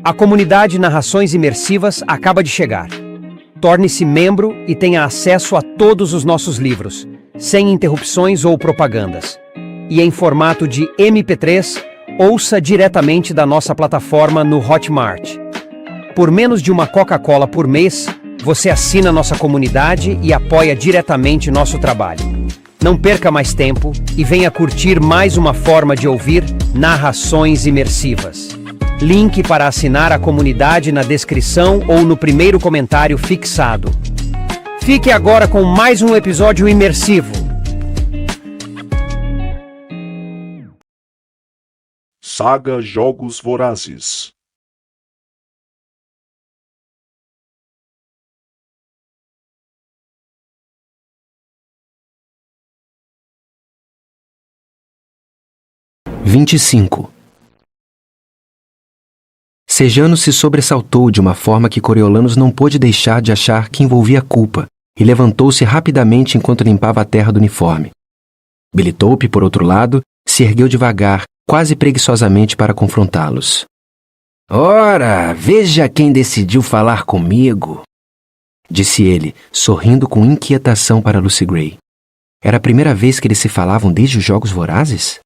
A comunidade Narrações Imersivas acaba de chegar. Torne-se membro e tenha acesso a todos os nossos livros, sem interrupções ou propagandas. E em formato de MP3, ouça diretamente da nossa plataforma no Hotmart. Por menos de uma Coca-Cola por mês, você assina nossa comunidade e apoia diretamente nosso trabalho. Não perca mais tempo e venha curtir mais uma forma de ouvir narrações imersivas. Link para assinar a comunidade na descrição ou no primeiro comentário fixado. Fique agora com mais um episódio imersivo. Saga Jogos Vorazes. Sejanus se sobressaltou de uma forma que Coriolanos não pôde deixar de achar que envolvia culpa, e levantou-se rapidamente enquanto limpava a terra do uniforme. Billytope, por outro lado, se ergueu devagar, quase preguiçosamente para confrontá-los. Ora, veja quem decidiu falar comigo, disse ele, sorrindo com inquietação para Lucy Gray. Era a primeira vez que eles se falavam desde os Jogos Vorazes?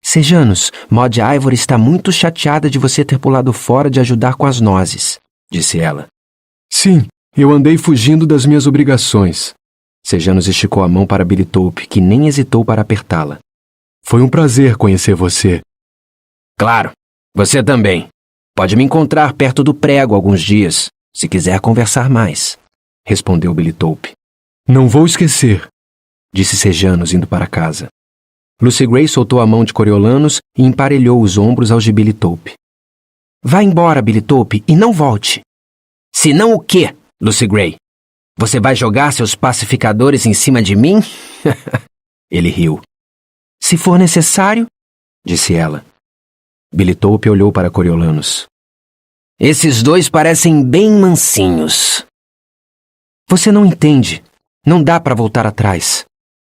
Sejanus, Maud Ivory está muito chateada de você ter pulado fora de ajudar com as nozes, disse ela. Sim, eu andei fugindo das minhas obrigações. Sejanus esticou a mão para Billytope, que nem hesitou para apertá-la. Foi um prazer conhecer você. Claro, você também. Pode me encontrar perto do prego alguns dias, se quiser conversar mais, respondeu Billytope. Não vou esquecer, disse Sejanus indo para casa. Lucy Gray soltou a mão de Coriolanos e emparelhou os ombros aos de Billytope. Vá embora, Billytope, e não volte. Se não o quê, Lucy Gray? Você vai jogar seus pacificadores em cima de mim? Ele riu. Se for necessário, disse ela. Billytope olhou para Coriolanos. Esses dois parecem bem mansinhos. Você não entende. Não dá para voltar atrás,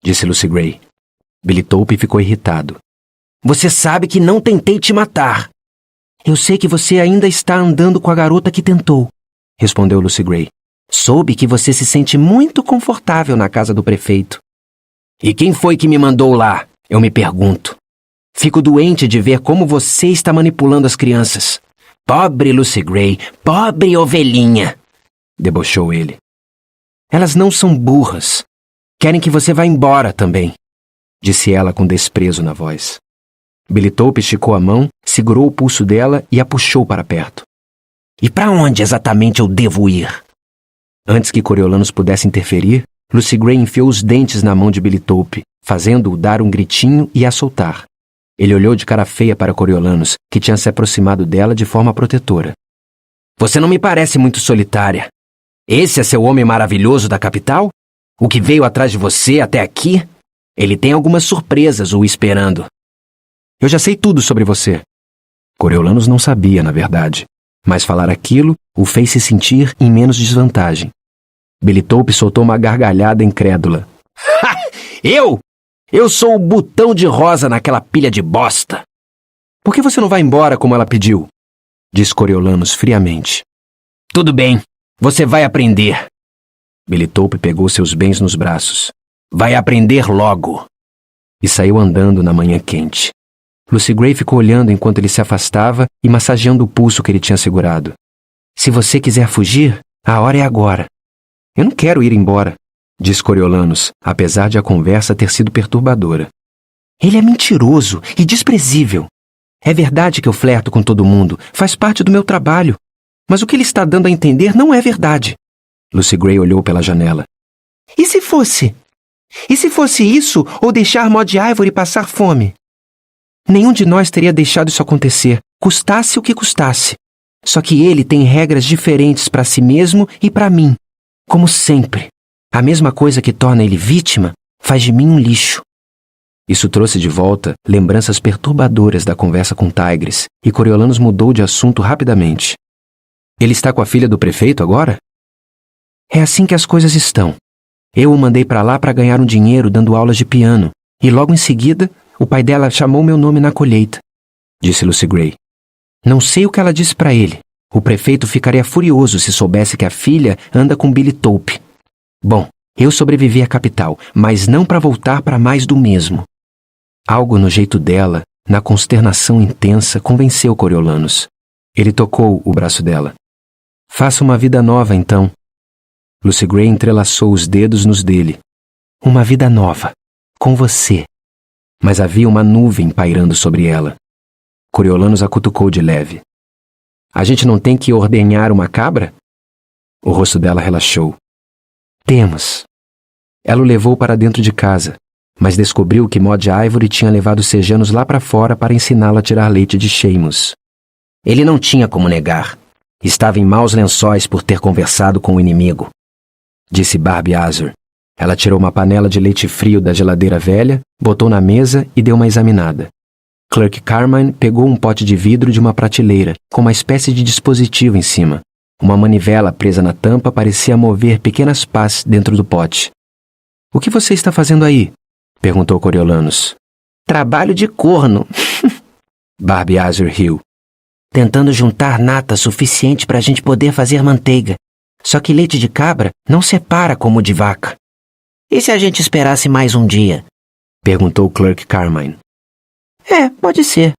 disse Lucy Gray. Billytope ficou irritado. Você sabe que não tentei te matar. Eu sei que você ainda está andando com a garota que tentou, respondeu Lucy Gray. Soube que você se sente muito confortável na casa do prefeito. E quem foi que me mandou lá? Eu me pergunto. Fico doente de ver como você está manipulando as crianças. Pobre Lucy Gray, pobre ovelhinha, debochou ele. Elas não são burras. Querem que você vá embora também, disse ela com desprezo na voz. Billytope esticou a mão, segurou o pulso dela e a puxou para perto. E para onde exatamente eu devo ir? Antes que Coriolanos pudesse interferir, Lucy Gray enfiou os dentes na mão de Billytope, fazendo-o dar um gritinho e a soltar. Ele olhou de cara feia para Coriolanos, que tinha se aproximado dela de forma protetora. Você não me parece muito solitária. Esse é seu homem maravilhoso da capital? O que veio atrás de você até aqui? Ele tem algumas surpresas o esperando. Eu já sei tudo sobre você. Coriolanos não sabia, na verdade, mas falar aquilo o fez se sentir em menos desvantagem. Billytope soltou uma gargalhada incrédula. Eu? Eu sou o botão de rosa naquela pilha de bosta. Por que você não vai embora como ela pediu? Disse Coriolanos friamente. Tudo bem, você vai aprender. Billytope pegou seus bens nos braços. Vai aprender logo. E saiu andando na manhã quente. Lucy Gray ficou olhando enquanto ele se afastava e massageando o pulso que ele tinha segurado. Se você quiser fugir, a hora é agora. Eu não quero ir embora, disse Coriolanos, apesar de a conversa ter sido perturbadora. Ele é mentiroso e desprezível. É verdade que eu flerto com todo mundo, faz parte do meu trabalho. Mas o que ele está dando a entender não é verdade. Lucy Gray olhou pela janela. E se fosse? E se fosse isso, ou deixar Maud Ivory passar fome? Nenhum de nós teria deixado isso acontecer, custasse o que custasse. Só que ele tem regras diferentes para si mesmo e para mim. Como sempre. A mesma coisa que torna ele vítima, faz de mim um lixo. Isso trouxe de volta lembranças perturbadoras da conversa com Tigris, e Coriolanos mudou de assunto rapidamente. Ele está com a filha do prefeito agora? É assim que as coisas estão. Eu o mandei para lá para ganhar um dinheiro dando aulas de piano, e logo em seguida, o pai dela chamou meu nome na colheita, disse Lucy Gray. Não sei o que ela disse para ele, O prefeito ficaria furioso se soubesse que a filha anda com Billy Tope. Bom, eu sobrevivi à capital, mas não para voltar para mais do mesmo. Algo no jeito dela, na consternação intensa, convenceu Coriolanus. Ele tocou o braço dela. Faça uma vida nova, então. Lucy Gray entrelaçou os dedos nos dele. Uma vida nova. Com você. Mas havia uma nuvem pairando sobre ela. Coriolanus a cutucou de leve. A gente não tem que ordenhar uma cabra? O rosto dela relaxou. Temos. Ela o levou para dentro de casa, mas descobriu que Maud Ivory tinha levado os Sejanos lá para fora para ensiná-lo a tirar leite de Seamus. Ele não tinha como negar. Estava em maus lençóis por ter conversado com o inimigo. Disse Barbie Azur. Ela tirou uma panela de leite frio da geladeira velha, botou na mesa e deu uma examinada. Clerk Carmine pegou um pote de vidro de uma prateleira, com uma espécie de dispositivo em cima. Uma manivela presa na tampa parecia mover pequenas pás dentro do pote. — O que você está fazendo aí? Perguntou Coriolanus. — Trabalho de corno. Barbie Azur riu. — Tentando juntar nata suficiente para a gente poder fazer manteiga. Só que leite de cabra não separa como o de vaca. — E se a gente esperasse mais um dia? Perguntou Clerk Carmine. — Pode ser.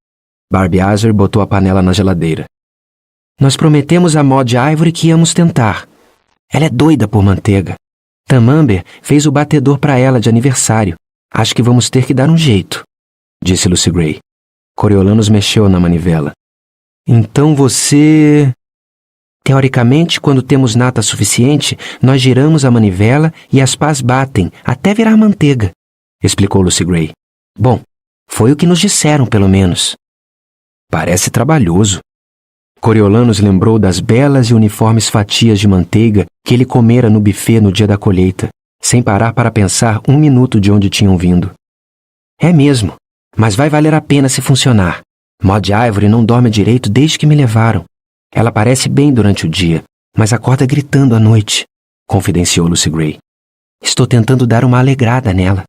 Barbie Azur botou a panela na geladeira. Nós prometemos a Maud Ivory que íamos tentar. Ela é doida por manteiga. Tamamber fez o batedor para ela de aniversário. Acho que vamos ter que dar um jeito, disse Lucy Gray. Coriolanus mexeu na manivela. Então você... Teoricamente, quando temos nata suficiente, nós giramos a manivela e as pás batem até virar manteiga, explicou Lucy Gray. Bom, foi o que nos disseram, pelo menos. Parece trabalhoso. Coriolanus lembrou das belas e uniformes fatias de manteiga que ele comera no buffet no dia da colheita, sem parar para pensar um minuto de onde tinham vindo. É mesmo, mas vai valer a pena se funcionar. Maud Ivory não dorme direito desde que me levaram. Ela parece bem durante o dia, mas acorda gritando à noite, confidenciou Lucy Gray. Estou tentando dar uma alegrada nela.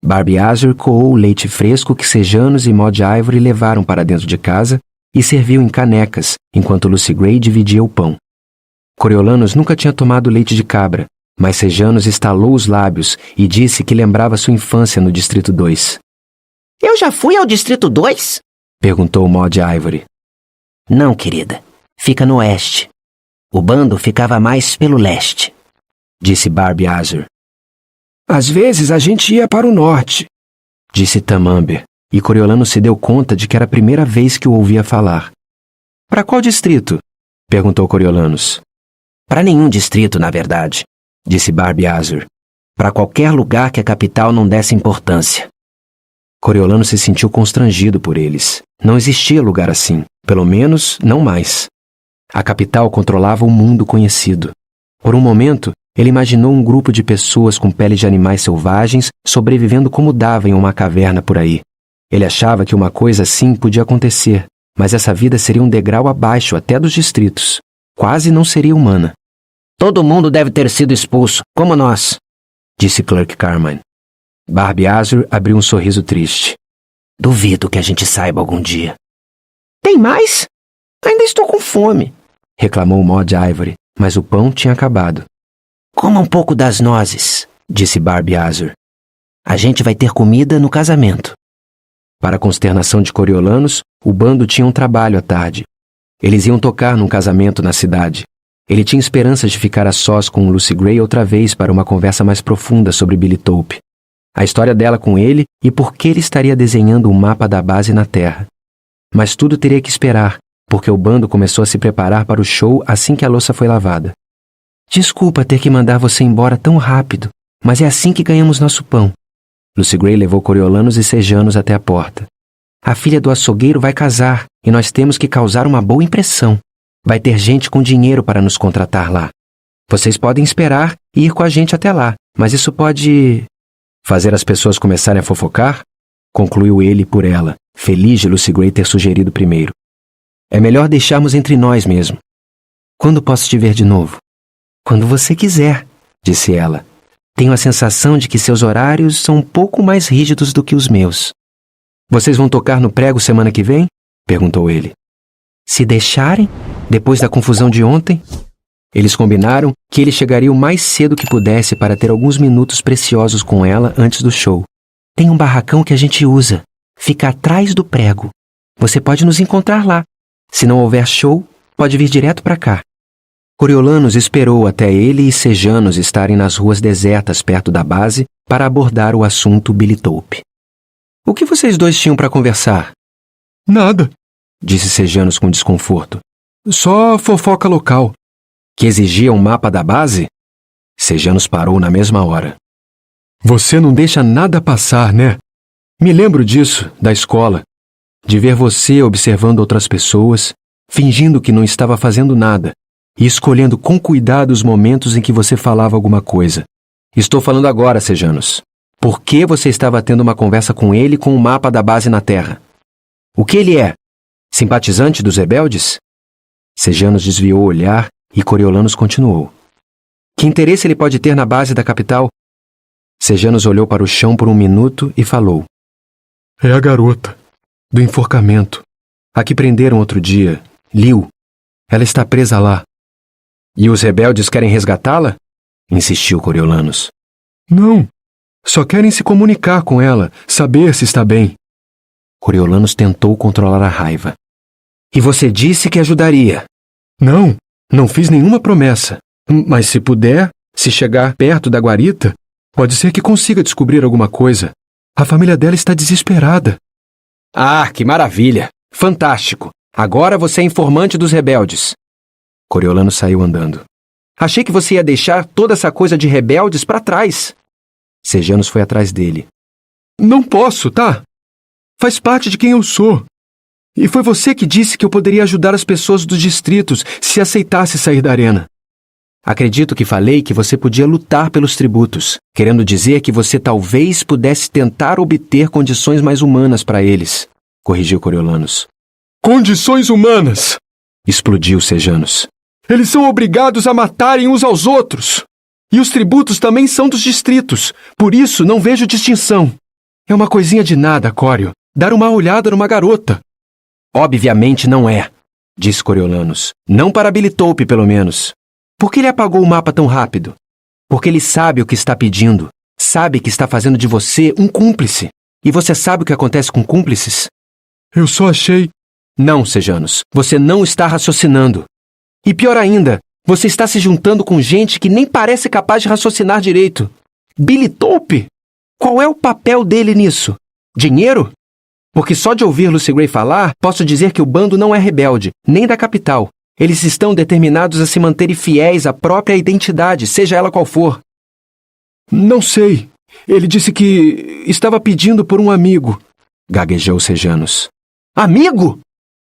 Barbie Azur coou o leite fresco que Sejanos e Maud Ivory levaram para dentro de casa e serviu em canecas, enquanto Lucy Gray dividia o pão. Coriolanus nunca tinha tomado leite de cabra, mas Sejanos estalou os lábios e disse que lembrava sua infância no Distrito 2. — Eu já fui ao Distrito 2? Perguntou Maud Ivory. — Não, querida. Fica no oeste. O bando ficava mais pelo leste, disse Barbie Azur. — Às vezes a gente ia para o norte, disse Tamamber, e Coriolanus se deu conta de que era a primeira vez que o ouvia falar. — Para qual distrito? Perguntou Coriolanus. — Para nenhum distrito, na verdade, disse Barbie Azur. Para qualquer lugar que a capital não desse importância. Coriolanus se sentiu constrangido por eles. Não existia lugar assim, pelo menos não mais. A capital controlava o mundo conhecido. Por um momento, ele imaginou um grupo de pessoas com pele de animais selvagens sobrevivendo como dava em uma caverna por aí. Ele achava que uma coisa assim podia acontecer, mas essa vida seria um degrau abaixo até dos distritos. Quase não seria humana. Todo mundo deve ter sido expulso, como nós, disse Clerk Carmine. Barbie Azur abriu um sorriso triste. Duvido que a gente saiba algum dia. Tem mais? Ainda estou com fome, reclamou Maud Ivory, mas o pão tinha acabado. Coma um pouco das nozes, disse Barbie Azur. A gente vai ter comida no casamento. Para a consternação de Coriolanus, o bando tinha um trabalho à tarde. Eles iam tocar num casamento na cidade. Ele tinha esperanças de ficar a sós com Lucy Gray outra vez para uma conversa mais profunda sobre Billy Tope. A história dela com ele e por que ele estaria desenhando um mapa da base na Terra. Mas tudo teria que esperar, porque o bando começou a se preparar para o show assim que a louça foi lavada. Desculpa ter que mandar você embora tão rápido, mas é assim que ganhamos nosso pão. Lucy Gray levou Coriolanus e Sejanos até a porta. A filha do açougueiro vai casar e nós temos que causar uma boa impressão. Vai ter gente com dinheiro para nos contratar lá. Vocês podem esperar e ir com a gente até lá, mas isso pode... fazer as pessoas começarem a fofocar? Concluiu ele por ela, feliz de Lucy Gray ter sugerido primeiro. É melhor deixarmos entre nós mesmo. Quando posso te ver de novo? Quando você quiser, disse ela. Tenho a sensação de que seus horários são um pouco mais rígidos do que os meus. Vocês vão tocar no prego semana que vem? Perguntou ele. Se deixarem, Depois da confusão de ontem, eles combinaram que ele chegaria o mais cedo que pudesse para ter alguns minutos preciosos com ela antes do show. Tem um barracão que a gente usa. Fica atrás do prego. Você pode nos encontrar lá. Se não houver show, pode vir direto para cá. Coriolanus esperou até ele e Sejanus estarem nas ruas desertas perto da base para abordar o assunto Billytope. O que vocês dois tinham para conversar? Nada. Disse Sejanus com desconforto. Só fofoca local. Que exigia um mapa da base? Sejanus parou na mesma hora. Você não deixa nada passar, né? Me lembro disso, da escola. De ver você observando outras pessoas, fingindo que não estava fazendo nada e escolhendo com cuidado os momentos em que você falava alguma coisa. Estou falando agora, Sejanus. Por que você estava tendo uma conversa com ele com o mapa da base na Terra? O que ele é? Simpatizante dos rebeldes? Sejanus desviou o olhar e Coriolanus continuou. Que interesse ele pode ter na base da capital? Sejanus olhou para o chão por um minuto e falou. É a garota. Do enforcamento. A que prenderam outro dia. Liu. Ela está presa lá. E os rebeldes querem resgatá-la? Insistiu Coriolanus. Não. Só querem se comunicar com ela, saber se está bem. Coriolanus tentou controlar a raiva. E você disse que ajudaria? Não fiz nenhuma promessa. Mas se puder, se chegar perto da guarita, pode ser que consiga descobrir alguma coisa. A família dela está desesperada. Ah, que maravilha! Fantástico! Agora você é informante dos rebeldes. Coriolanus saiu andando. Achei que você ia deixar toda essa coisa de rebeldes para trás. Sejanus foi atrás dele. Não posso, tá? Faz parte de quem eu sou. E foi você que disse que eu poderia ajudar as pessoas dos distritos se aceitasse sair da arena. Acredito que falei que você podia lutar pelos tributos, querendo dizer que você talvez pudesse tentar obter condições mais humanas para eles, corrigiu Coriolanus. Condições humanas! Explodiu Sejanus. Eles são obrigados a matarem uns aos outros. E os tributos também são dos distritos, por isso não vejo distinção. É uma coisinha de nada, Cório, dar uma olhada numa garota. Obviamente não é, disse Coriolanus. Não para Billytope, pelo menos. Por que ele apagou o mapa tão rápido? Porque ele sabe o que está pedindo. Sabe que está fazendo de você um cúmplice. E você sabe o que acontece com cúmplices? Eu só achei... Não, Sejanus. Você não está raciocinando. E pior ainda, você está se juntando com gente que nem parece capaz de raciocinar direito. Billytope? Qual é o papel dele nisso? Dinheiro? Porque só de ouvir Lucy Gray falar, posso dizer que o bando não é rebelde, nem da capital. Eles estão determinados a se manterem fiéis à própria identidade, seja ela qual for. Não sei. Ele disse que estava pedindo por um amigo. Gaguejou Sejanus. Amigo?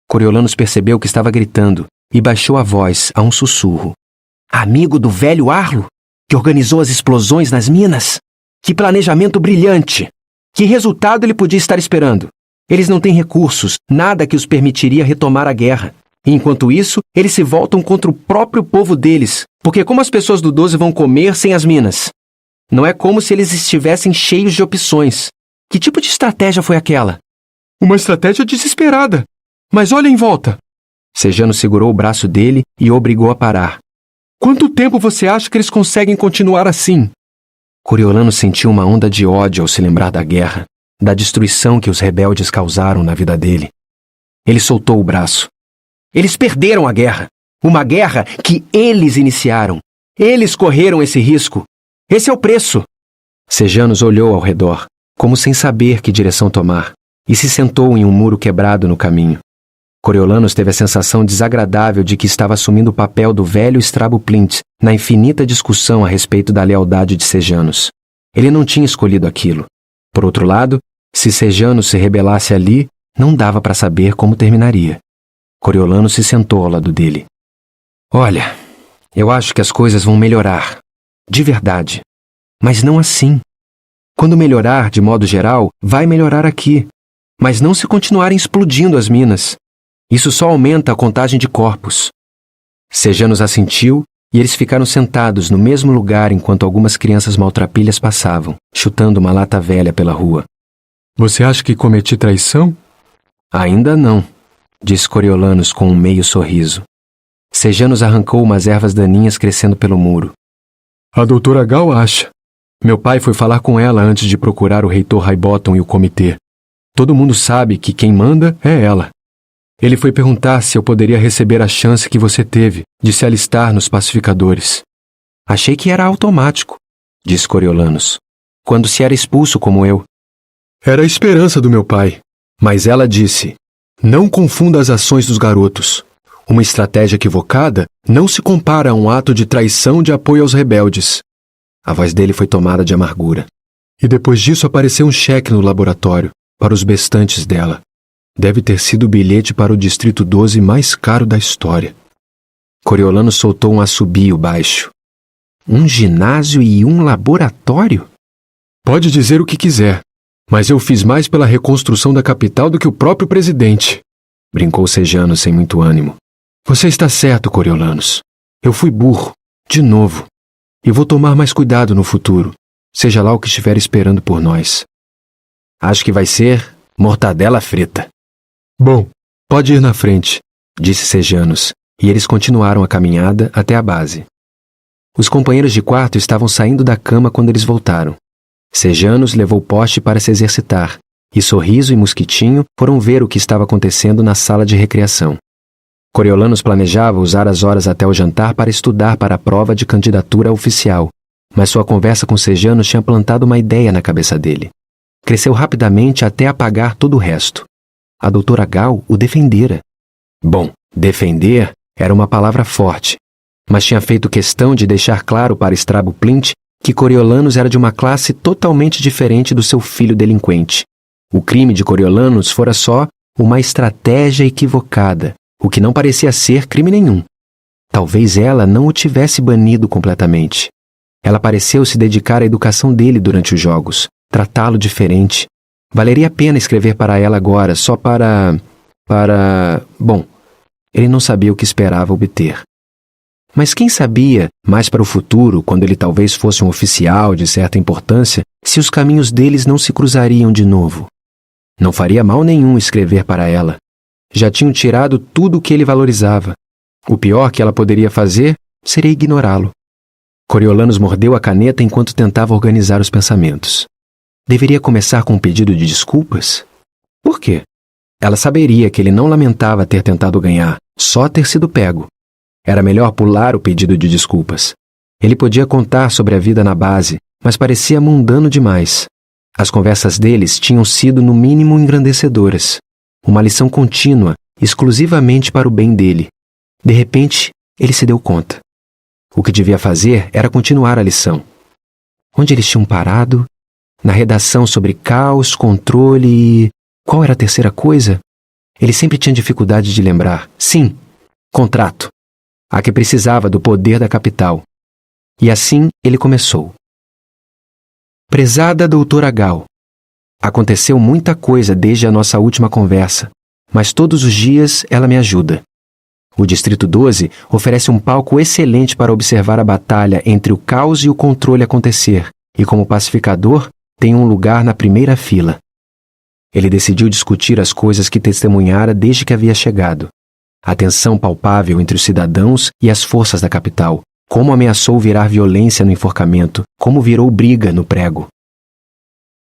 Coriolanus percebeu que estava gritando e baixou a voz a um sussurro. Amigo do velho Arlo? Que organizou as explosões nas minas? Que planejamento brilhante! Que resultado ele podia estar esperando? Eles não têm recursos, nada que os permitiria retomar a guerra. Enquanto isso, eles se voltam contra o próprio povo deles, porque como as pessoas do 12 vão comer sem as minas? Não é como se eles estivessem cheios de opções. Que tipo de estratégia foi aquela? Uma estratégia desesperada. Mas olha em volta. Sejanus segurou o braço dele e o obrigou a parar. Quanto tempo você acha que eles conseguem continuar assim? Coriolanus sentiu uma onda de ódio ao se lembrar da guerra, da destruição que os rebeldes causaram na vida dele. Ele soltou o braço. Eles perderam a guerra. Uma guerra que eles iniciaram. Eles correram esse risco. Esse é o preço. Sejanus olhou ao redor, como sem saber que direção tomar, e se sentou em um muro quebrado no caminho. Coriolanus teve a sensação desagradável de que estava assumindo o papel do velho Strabo Plint na infinita discussão a respeito da lealdade de Sejanus. Ele não tinha escolhido aquilo. Por outro lado, se Sejanus se rebelasse ali, não dava para saber como terminaria. Coriolanus se sentou ao lado dele. Olha, eu acho que as coisas vão melhorar. De verdade. Mas não assim. Quando melhorar, de modo geral, vai melhorar aqui. Mas não se continuarem explodindo as minas. Isso só aumenta a contagem de corpos. Sejanus assentiu e eles ficaram sentados no mesmo lugar enquanto algumas crianças maltrapilhas passavam, chutando uma lata velha pela rua. Você acha que cometi traição? Ainda não, disse Coriolanus com um meio sorriso. Sejanus arrancou umas ervas daninhas crescendo pelo muro. A doutora Gal acha. Meu pai foi falar com ela antes de procurar o reitor Highbottom e o comitê. Todo mundo sabe que quem manda é ela. Ele foi perguntar se eu poderia receber a chance que você teve de se alistar nos pacificadores. Achei que era automático, disse Coriolanus, quando se era expulso como eu. Era a esperança do meu pai. Mas ela disse, não confunda as ações dos garotos. Uma estratégia equivocada não se compara a um ato de traição de apoio aos rebeldes. A voz dele foi tomada de amargura. E depois disso apareceu um cheque no laboratório, para os bestantes dela. Deve ter sido o bilhete para o Distrito 12 mais caro da história. Coriolanus soltou um assobio baixo. Um ginásio e um laboratório? Pode dizer o que quiser, mas eu fiz mais pela reconstrução da capital do que o próprio presidente. Brincou Sejanus sem muito ânimo. Você está certo, Coriolanus. Eu fui burro, de novo. E vou tomar mais cuidado no futuro, seja lá o que estiver esperando por nós. Acho que vai ser mortadela frita. Bom, pode ir na frente, disse Sejanus, e eles continuaram a caminhada até a base. Os companheiros de quarto estavam saindo da cama quando eles voltaram. Sejanus levou o poste para se exercitar, e Sorriso e Mosquitinho foram ver o que estava acontecendo na sala de recreação. Coriolanus planejava usar as horas até o jantar para estudar para a prova de candidatura oficial, mas sua conversa com Sejanus tinha plantado uma ideia na cabeça dele. Cresceu rapidamente até apagar todo o resto. A doutora Gal o defendera. Bom, defender era uma palavra forte, mas tinha feito questão de deixar claro para Strabo Plint que Coriolanus era de uma classe totalmente diferente do seu filho delinquente. O crime de Coriolanus fora só uma estratégia equivocada, o que não parecia ser crime nenhum. Talvez ela não o tivesse banido completamente. Ela pareceu se dedicar à educação dele durante os jogos, tratá-lo diferente. Valeria a pena escrever para ela agora, só para... Bom, ele não sabia o que esperava obter. Mas quem sabia, mais para o futuro, quando ele talvez fosse um oficial de certa importância, se os caminhos deles não se cruzariam de novo? Não faria mal nenhum escrever para ela. Já tinham tirado tudo o que ele valorizava. O pior que ela poderia fazer seria ignorá-lo. Coriolanus mordeu a caneta enquanto tentava organizar os pensamentos. Deveria começar com um pedido de desculpas? Por quê? Ela saberia que ele não lamentava ter tentado ganhar, só ter sido pego. Era melhor pular o pedido de desculpas. Ele podia contar sobre a vida na base, mas parecia mundano demais. As conversas deles tinham sido no mínimo engrandecedoras. Uma lição contínua, exclusivamente para o bem dele. De repente, ele se deu conta. O que devia fazer era continuar a lição. Onde eles tinham parado? Na redação sobre caos, controle e... Qual era a terceira coisa? Ele sempre tinha dificuldade de lembrar. Sim, contrato. A que precisava do poder da capital. E assim ele começou. Prezada doutora Gal, aconteceu muita coisa desde a nossa última conversa, mas todos os dias ela me ajuda. O Distrito 12 oferece um palco excelente para observar a batalha entre o caos e o controle acontecer, e como pacificador, tem um lugar na primeira fila. Ele decidiu discutir as coisas que testemunhara desde que havia chegado. A tensão palpável entre os cidadãos e as forças da capital, como ameaçou virar violência no enforcamento, como virou briga no prego.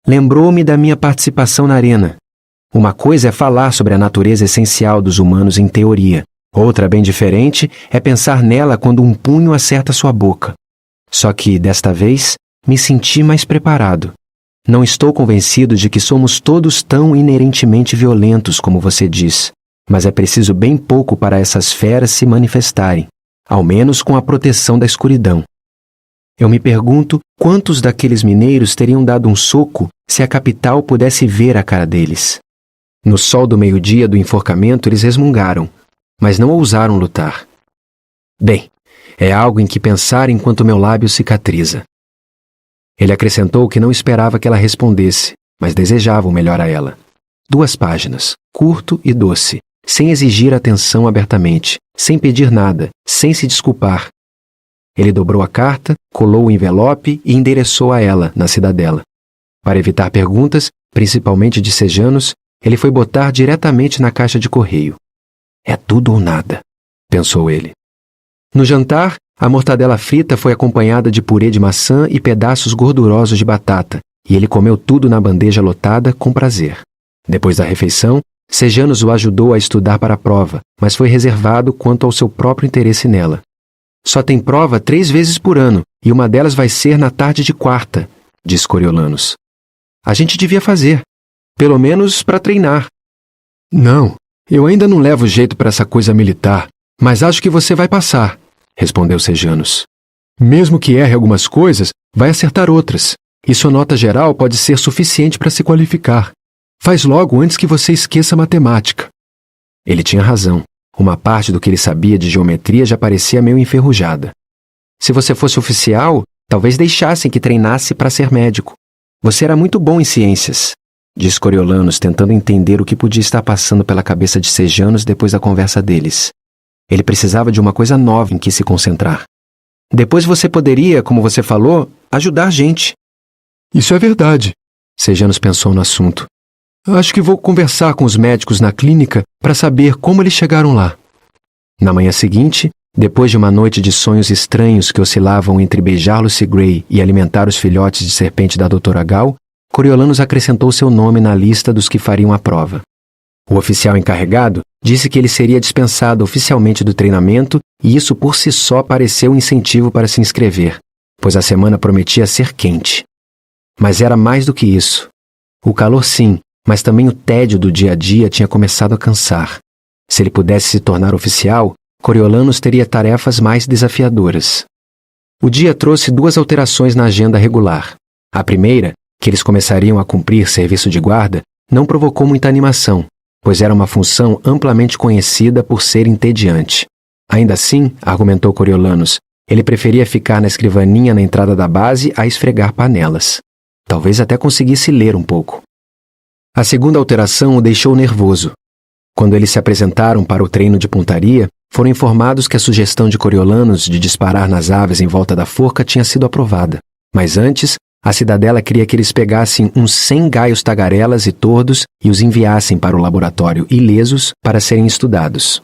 Lembrou-me da minha participação na arena. Uma coisa é falar sobre a natureza essencial dos humanos em teoria. Outra, bem diferente, é pensar nela quando um punho acerta sua boca. Só que, desta vez, me senti mais preparado. Não estou convencido de que somos todos tão inerentemente violentos como você diz, mas é preciso bem pouco para essas feras se manifestarem, ao menos com a proteção da escuridão. Eu me pergunto quantos daqueles mineiros teriam dado um soco se a capital pudesse ver a cara deles. No sol do meio-dia do enforcamento eles resmungaram, mas não ousaram lutar. Bem, é algo em que pensar enquanto meu lábio cicatriza. Ele acrescentou que não esperava que ela respondesse, mas desejava o melhor a ela. 2 páginas, curto e doce, sem exigir atenção abertamente, sem pedir nada, sem se desculpar. Ele dobrou a carta, colou o envelope e endereçou a ela, na cidadela. Para evitar perguntas, principalmente de Sejanus, ele foi botar diretamente na caixa de correio. É tudo ou nada, pensou ele. No jantar, a mortadela frita foi acompanhada de purê de maçã e pedaços gordurosos de batata, e ele comeu tudo na bandeja lotada com prazer. Depois da refeição, Sejanus o ajudou a estudar para a prova, mas foi reservado quanto ao seu próprio interesse nela. Só tem prova 3 vezes por ano, e uma delas vai ser na tarde de quarta, disse Coriolanus. A gente devia fazer, pelo menos para treinar. Não, eu ainda não levo jeito para essa coisa militar, mas acho que você vai passar, respondeu Sejanus. Mesmo que erre algumas coisas, vai acertar outras, e sua nota geral pode ser suficiente para se qualificar. Faz logo antes que você esqueça a matemática. Ele tinha razão. Uma parte do que ele sabia de geometria já parecia meio enferrujada. Se você fosse oficial, talvez deixassem que treinasse para ser médico. Você era muito bom em ciências, disse Coriolanus, tentando entender o que podia estar passando pela cabeça de Sejanus depois da conversa deles. Ele precisava de uma coisa nova em que se concentrar. Depois você poderia, como você falou, ajudar gente. Isso é verdade. Sejanus pensou no assunto. Acho que vou conversar com os médicos na clínica para saber como eles chegaram lá. Na manhã seguinte, depois de uma noite de sonhos estranhos que oscilavam entre beijar Lucy Gray e alimentar os filhotes de serpente da Dra. Gal, Coriolanus acrescentou seu nome na lista dos que fariam a prova. O oficial encarregado disse que ele seria dispensado oficialmente do treinamento e isso por si só pareceu um incentivo para se inscrever, pois a semana prometia ser quente. Mas era mais do que isso. O calor sim, mas também o tédio do dia a dia tinha começado a cansar. Se ele pudesse se tornar oficial, Coriolanus teria tarefas mais desafiadoras. O dia trouxe 2 alterações na agenda regular. A primeira, que eles começariam a cumprir serviço de guarda, não provocou muita animação, pois era uma função amplamente conhecida por ser entediante. Ainda assim, argumentou Coriolanus, ele preferia ficar na escrivaninha na entrada da base a esfregar panelas. Talvez até conseguisse ler um pouco. A segunda alteração o deixou nervoso. Quando eles se apresentaram para o treino de pontaria, foram informados que a sugestão de Coriolanus de disparar nas aves em volta da forca tinha sido aprovada. Mas antes, a cidadela queria que eles pegassem uns 100 gaios tagarelas e tordos e os enviassem para o laboratório ilesos para serem estudados.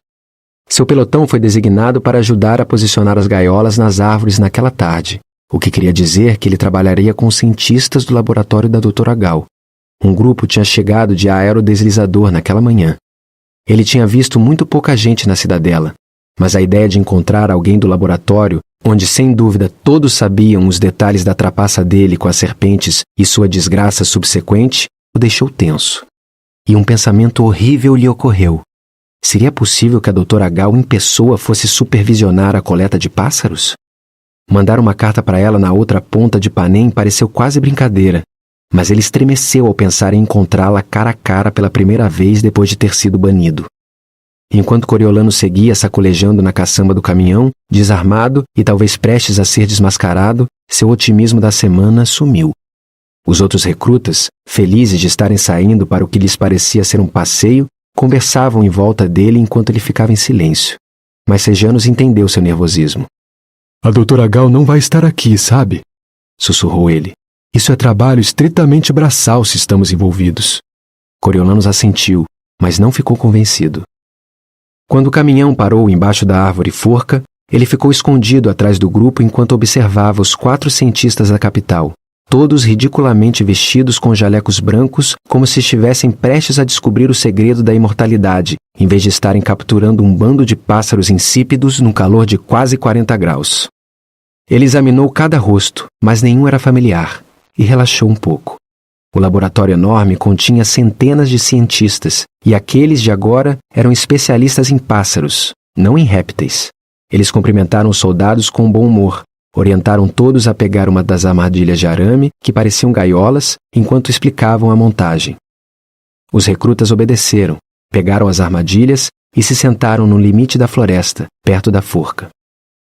Seu pelotão foi designado para ajudar a posicionar as gaiolas nas árvores naquela tarde, o que queria dizer que ele trabalharia com os cientistas do laboratório da Dra. Gal. Um grupo tinha chegado de aerodeslizador naquela manhã. Ele tinha visto muito pouca gente na cidadela, mas a ideia de encontrar alguém do laboratório, onde sem dúvida todos sabiam os detalhes da trapaça dele com as serpentes e sua desgraça subsequente, o deixou tenso. E um pensamento horrível lhe ocorreu. Seria possível que a Dra. Gal em pessoa fosse supervisionar a coleta de pássaros? Mandar uma carta para ela na outra ponta de Panem pareceu quase brincadeira, mas ele estremeceu ao pensar em encontrá-la cara a cara pela primeira vez depois de ter sido banido. Enquanto Coriolanus seguia sacolejando na caçamba do caminhão, desarmado e talvez prestes a ser desmascarado, seu otimismo da semana sumiu. Os outros recrutas, felizes de estarem saindo para o que lhes parecia ser um passeio, conversavam em volta dele enquanto ele ficava em silêncio. Mas Sejanus entendeu seu nervosismo. A Dra. Gal não vai estar aqui, sabe? Sussurrou ele. Isso é trabalho estritamente braçal se estamos envolvidos. Coriolanus assentiu, mas não ficou convencido. Quando o caminhão parou embaixo da árvore forca, ele ficou escondido atrás do grupo enquanto observava os 4 cientistas da capital, todos ridiculamente vestidos com jalecos brancos, como se estivessem prestes a descobrir o segredo da imortalidade, em vez de estarem capturando um bando de pássaros insípidos num calor de quase 40 graus. Ele examinou cada rosto, mas nenhum era familiar, e relaxou um pouco. O laboratório enorme continha centenas de cientistas, e aqueles de agora eram especialistas em pássaros, não em répteis. Eles cumprimentaram os soldados com bom humor, orientaram todos a pegar uma das armadilhas de arame, que pareciam gaiolas, enquanto explicavam a montagem. Os recrutas obedeceram, pegaram as armadilhas e se sentaram no limite da floresta, perto da forca.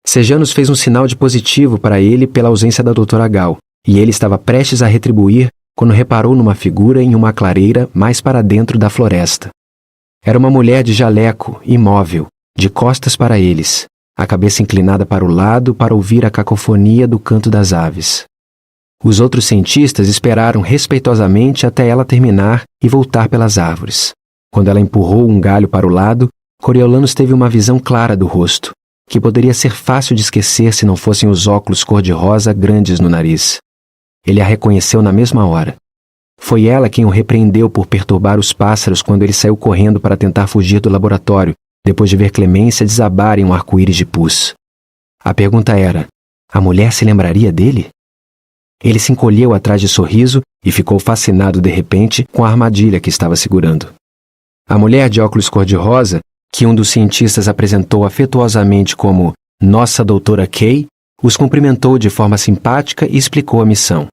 Sejanus fez um sinal de positivo para ele pela ausência da Dra. Gal, e ele estava prestes a retribuir quando reparou numa figura em uma clareira mais para dentro da floresta. Era uma mulher de jaleco, imóvel, de costas para eles, a cabeça inclinada para o lado para ouvir a cacofonia do canto das aves. Os outros cientistas esperaram respeitosamente até ela terminar e voltar pelas árvores. Quando ela empurrou um galho para o lado, Coriolanus teve uma visão clara do rosto, que poderia ser fácil de esquecer se não fossem os óculos cor-de-rosa grandes no nariz. Ele a reconheceu na mesma hora. Foi ela quem o repreendeu por perturbar os pássaros quando ele saiu correndo para tentar fugir do laboratório, depois de ver Clemência desabar em um arco-íris de pus. A pergunta era: a mulher se lembraria dele? Ele se encolheu atrás de Sorriso e ficou fascinado de repente com a armadilha que estava segurando. A mulher de óculos cor-de-rosa, que um dos cientistas apresentou afetuosamente como Nossa Doutora Kay, os cumprimentou de forma simpática e explicou a missão: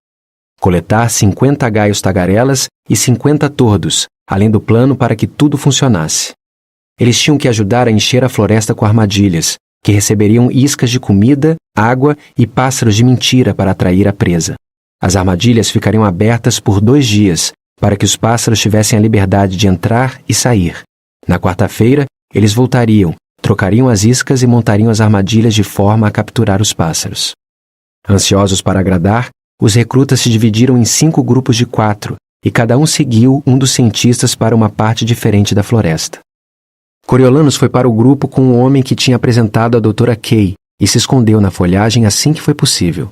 coletar 50 gaios tagarelas e 50 tordos, além do plano para que tudo funcionasse. Eles tinham que ajudar a encher a floresta com armadilhas, que receberiam iscas de comida, água e pássaros de mentira para atrair a presa. As armadilhas ficariam abertas por 2 dias, para que os pássaros tivessem a liberdade de entrar e sair. Na quarta-feira, eles voltariam, trocariam as iscas e montariam as armadilhas de forma a capturar os pássaros. Ansiosos para agradar, os recrutas se dividiram em 5 grupos de 4, e cada um seguiu um dos cientistas para uma parte diferente da floresta. Coriolanus foi para o grupo com o homem que tinha apresentado a doutora Kay e se escondeu na folhagem assim que foi possível.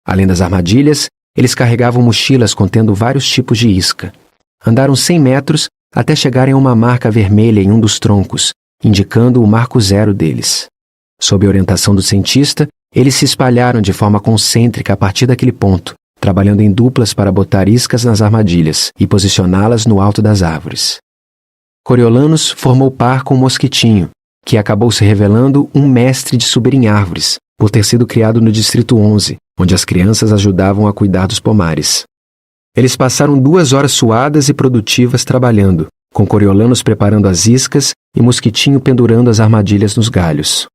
Além das armadilhas, eles carregavam mochilas contendo vários tipos de isca. Andaram 100 metros até chegarem a uma marca vermelha em um dos troncos, indicando o marco 0 deles. Sob a orientação do cientista, eles se espalharam de forma concêntrica a partir daquele ponto, trabalhando em duplas para botar iscas nas armadilhas e posicioná-las no alto das árvores. Coriolanus formou par com o Mosquitinho, que acabou se revelando um mestre de subir em árvores, por ter sido criado no Distrito 11, onde as crianças ajudavam a cuidar dos pomares. Eles passaram 2 horas suadas e produtivas trabalhando, com Coriolanus preparando as iscas e Mosquitinho pendurando as armadilhas nos galhos.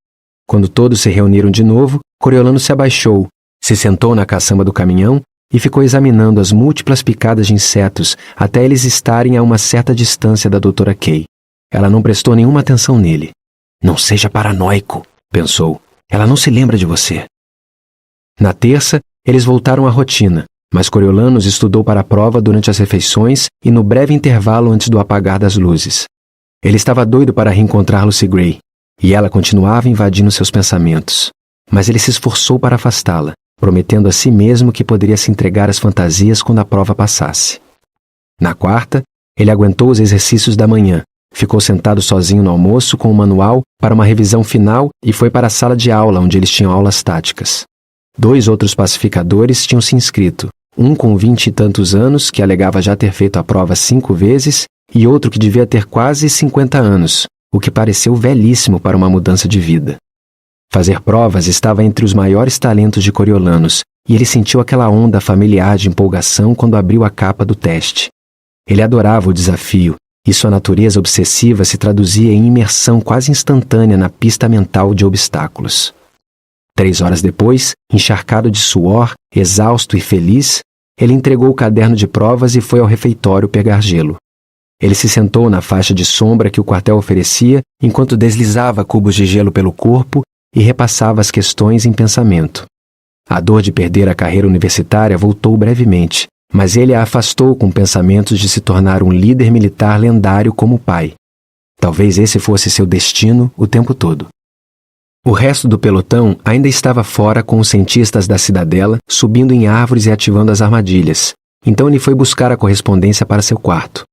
Quando todos se reuniram de novo, Coriolanus se abaixou, se sentou na caçamba do caminhão e ficou examinando as múltiplas picadas de insetos até eles estarem a uma certa distância da doutora Kay. Ela não prestou nenhuma atenção nele. Não seja paranoico, pensou. Ela não se lembra de você. Na terça, eles voltaram à rotina, mas Coriolanus estudou para a prova durante as refeições e no breve intervalo antes do apagar das luzes. Ele estava doido para reencontrar Lucy Gray, e ela continuava invadindo seus pensamentos. Mas ele se esforçou para afastá-la, prometendo a si mesmo que poderia se entregar às fantasias quando a prova passasse. Na quarta, ele aguentou os exercícios da manhã, ficou sentado sozinho no almoço com o manual para uma revisão final e foi para a sala de aula onde eles tinham aulas táticas. 2 outros pacificadores tinham se inscrito, um com 20 e tantos anos, que alegava já ter feito a prova 5 vezes, e outro que devia ter quase 50 anos, o que pareceu velhíssimo para uma mudança de vida. Fazer provas estava entre os maiores talentos de Coriolanus, e ele sentiu aquela onda familiar de empolgação quando abriu a capa do teste. Ele adorava o desafio, e sua natureza obsessiva se traduzia em imersão quase instantânea na pista mental de obstáculos. 3 horas depois, encharcado de suor, exausto e feliz, ele entregou o caderno de provas e foi ao refeitório pegar gelo. Ele se sentou na faixa de sombra que o quartel oferecia enquanto deslizava cubos de gelo pelo corpo e repassava as questões em pensamento. A dor de perder a carreira universitária voltou brevemente, mas ele a afastou com pensamentos de se tornar um líder militar lendário como o pai. Talvez esse fosse seu destino o tempo todo. O resto do pelotão ainda estava fora com os cientistas da cidadela subindo em árvores e ativando as armadilhas. Então ele foi buscar a correspondência para seu quarto.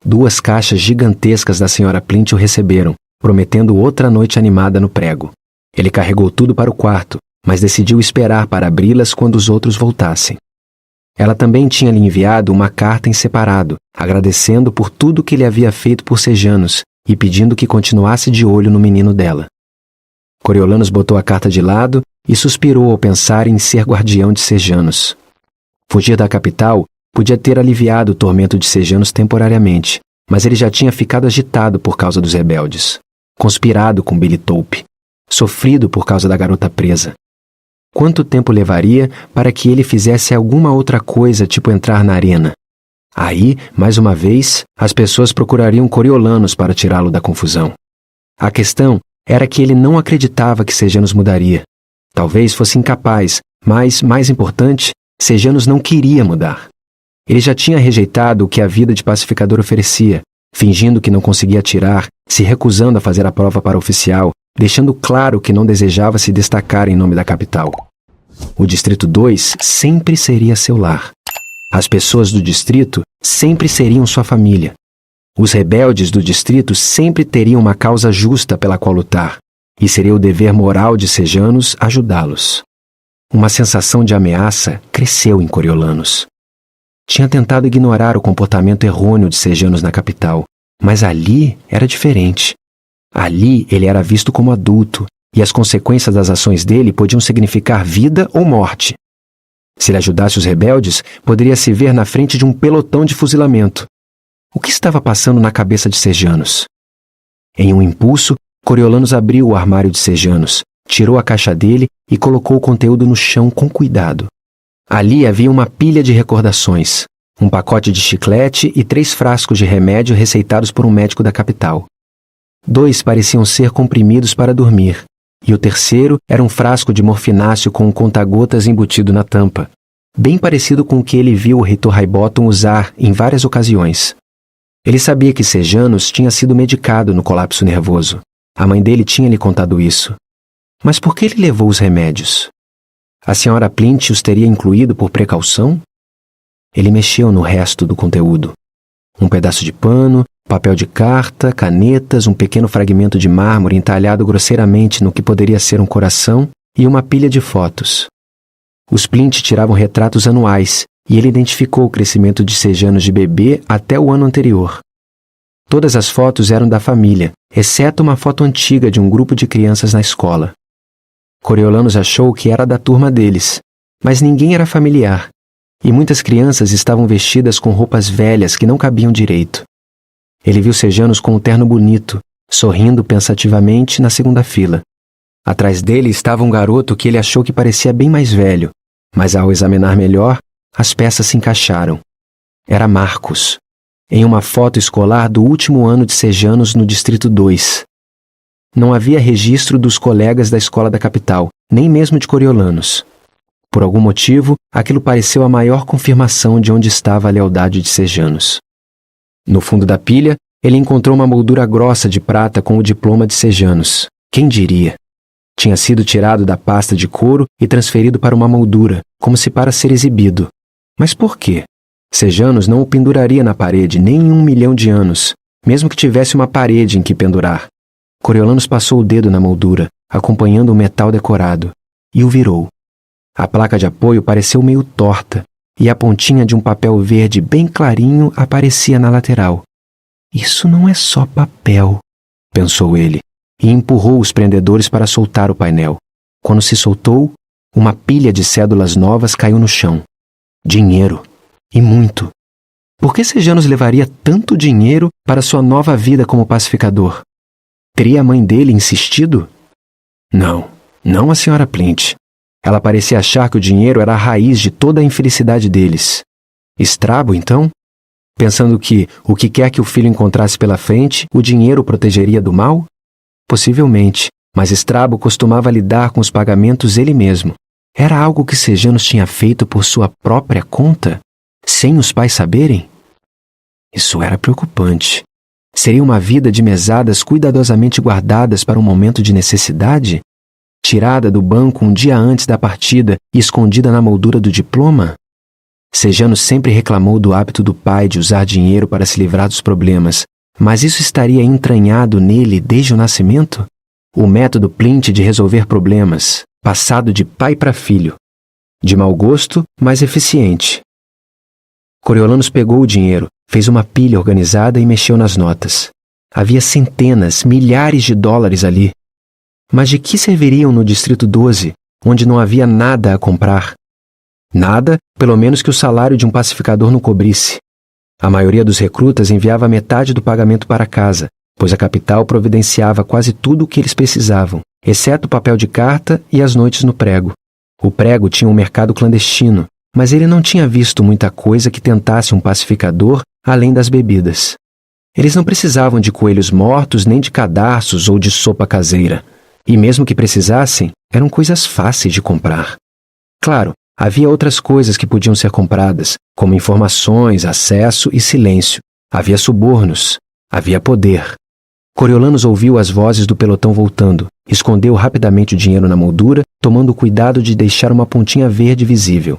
2 caixas gigantescas da Sra. Plint o receberam, prometendo outra noite animada no prego. Ele carregou tudo para o quarto, mas decidiu esperar para abri-las quando os outros voltassem. Ela também tinha lhe enviado uma carta em separado, agradecendo por tudo que ele havia feito por Sejanus e pedindo que continuasse de olho no menino dela. Coriolanus botou a carta de lado e suspirou ao pensar em ser guardião de Sejanus. Fugir da capital podia ter aliviado o tormento de Sejanus temporariamente, mas ele já tinha ficado agitado por causa dos rebeldes, conspirado com Billy Taupe, sofrido por causa da garota presa. Quanto tempo levaria para que ele fizesse alguma outra coisa, tipo entrar na arena? Aí, mais uma vez, as pessoas procurariam Coriolanus para tirá-lo da confusão. A questão era que ele não acreditava que Sejanus mudaria. Talvez fosse incapaz, mas, mais importante, Sejanus não queria mudar. Ele já tinha rejeitado o que a vida de pacificador oferecia, fingindo que não conseguia atirar, se recusando a fazer a prova para oficial, deixando claro que não desejava se destacar em nome da capital. O Distrito 2 sempre seria seu lar. As pessoas do distrito sempre seriam sua família. Os rebeldes do distrito sempre teriam uma causa justa pela qual lutar, e seria o dever moral de Sejanos ajudá-los. Uma sensação de ameaça cresceu em Coriolanos. Tinha tentado ignorar o comportamento errôneo de Sejanos na capital, mas ali era diferente. Ali ele era visto como adulto, e as consequências das ações dele podiam significar vida ou morte. Se ele ajudasse os rebeldes, poderia se ver na frente de um pelotão de fuzilamento. O que estava passando na cabeça de Sejanos? Em um impulso, Coriolanos abriu o armário de Sejanos, tirou a caixa dele e colocou o conteúdo no chão com cuidado. Ali havia uma pilha de recordações, um pacote de chiclete e 3 frascos de remédio receitados por um médico da capital. 2 pareciam ser comprimidos para dormir, e o terceiro era um frasco de morfináceo com um conta-gotas embutido na tampa, bem parecido com o que ele viu o reitor Highbottom usar em várias ocasiões. Ele sabia que Sejanos tinha sido medicado no colapso nervoso. A mãe dele tinha lhe contado isso. Mas por que ele levou os remédios? A senhora Plint os teria incluído por precaução? Ele mexeu no resto do conteúdo. Um pedaço de pano, papel de carta, canetas, um pequeno fragmento de mármore entalhado grosseiramente no que poderia ser um coração e uma pilha de fotos. Os Plint tiravam retratos anuais e ele identificou o crescimento de Sejanos de bebê até o ano anterior. Todas as fotos eram da família, exceto uma foto antiga de um grupo de crianças na escola. Coriolanos achou que era da turma deles, mas ninguém era familiar, e muitas crianças estavam vestidas com roupas velhas que não cabiam direito. Ele viu Sejanos com um terno bonito, sorrindo pensativamente na segunda fila. Atrás dele estava um garoto que ele achou que parecia bem mais velho, mas ao examinar melhor, as peças se encaixaram. Era Marcos, em uma foto escolar do último ano de Sejanos no Distrito 2. Não havia registro dos colegas da escola da capital, nem mesmo de Coriolanos. Por algum motivo, aquilo pareceu a maior confirmação de onde estava a lealdade de Sejanos. No fundo da pilha, ele encontrou uma moldura grossa de prata com o diploma de Sejanos. Quem diria? Tinha sido tirado da pasta de couro e transferido para uma moldura, como se para ser exibido. Mas por quê? Sejanos não o penduraria na parede nem em 1 milhão de anos, mesmo que tivesse uma parede em que pendurar. Coriolanos passou o dedo na moldura, acompanhando o metal decorado, e o virou. A placa de apoio pareceu meio torta, e a pontinha de um papel verde bem clarinho aparecia na lateral. Isso não é só papel, pensou ele, e empurrou os prendedores para soltar o painel. Quando se soltou, uma pilha de cédulas novas caiu no chão. Dinheiro. E muito. Por que Sejanos levaria tanto dinheiro para sua nova vida como pacificador? Teria a mãe dele insistido? Não a senhora Plint. Ela parecia achar que o dinheiro era a raiz de toda a infelicidade deles. Estrabo, então? Pensando que, o que quer que o filho encontrasse pela frente, o dinheiro o protegeria do mal? Possivelmente, mas Estrabo costumava lidar com os pagamentos ele mesmo. Era algo que Sejanos tinha feito por sua própria conta, sem os pais saberem? Isso era preocupante. Seria uma vida de mesadas cuidadosamente guardadas para um momento de necessidade? Tirada do banco um dia antes da partida e escondida na moldura do diploma? Sejanos sempre reclamou do hábito do pai de usar dinheiro para se livrar dos problemas, mas isso estaria entranhado nele desde o nascimento? O método Plint de resolver problemas, passado de pai para filho. De mau gosto, mas eficiente. Coriolanos pegou o dinheiro, fez uma pilha organizada e mexeu nas notas. Havia centenas, milhares de dólares ali. Mas de que serviriam no Distrito 12, onde não havia nada a comprar? Nada, pelo menos que o salário de um pacificador não cobrisse. A maioria dos recrutas enviava metade do pagamento para casa, pois a capital providenciava quase tudo o que eles precisavam, exceto o papel de carta e as noites no prego. O prego tinha um mercado clandestino, mas ele não tinha visto muita coisa que tentasse um pacificador além das bebidas. Eles não precisavam de coelhos mortos, nem de cadarços ou de sopa caseira. E mesmo que precisassem, eram coisas fáceis de comprar. Claro, havia outras coisas que podiam ser compradas, como informações, acesso e silêncio. Havia subornos. Havia poder. Coriolanus ouviu as vozes do pelotão voltando, escondeu rapidamente o dinheiro na moldura, tomando cuidado de deixar uma pontinha verde visível.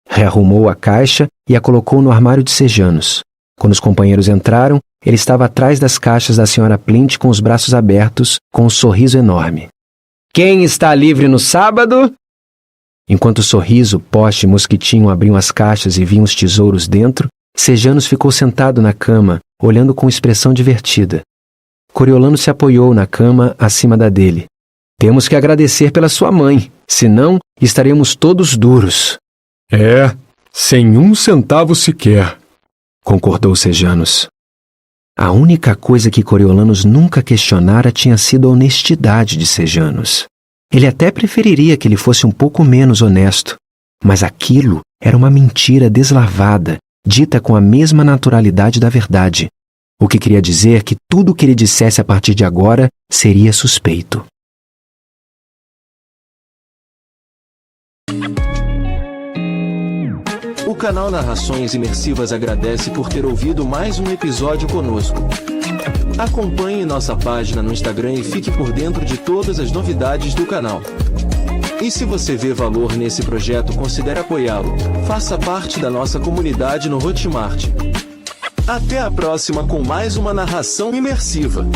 Rearrumou a caixa e a colocou no armário de Sejanus. Quando os companheiros entraram, ele estava atrás das caixas da Sra. Plint com os braços abertos, com um sorriso enorme. Quem está livre no sábado? Enquanto Sorriso, Poste e Mosquitinho abriam as caixas e viam os tesouros dentro, Sejanus ficou sentado na cama, olhando com expressão divertida. Coriolanus se apoiou na cama acima da dele. Temos que agradecer pela sua mãe, senão estaremos todos duros. É, sem 1 centavo sequer, concordou Sejanus. A única coisa que Coriolanus nunca questionara tinha sido a honestidade de Sejanus. Ele até preferiria que ele fosse um pouco menos honesto, mas aquilo era uma mentira deslavada, dita com a mesma naturalidade da verdade, o que queria dizer que tudo o que ele dissesse a partir de agora seria suspeito. O canal Narrações Imersivas agradece por ter ouvido mais um episódio conosco. Acompanhe nossa página no Instagram e fique por dentro de todas as novidades do canal. E se você vê valor nesse projeto, considere apoiá-lo. Faça parte da nossa comunidade no Hotmart. Até a próxima com mais uma narração imersiva.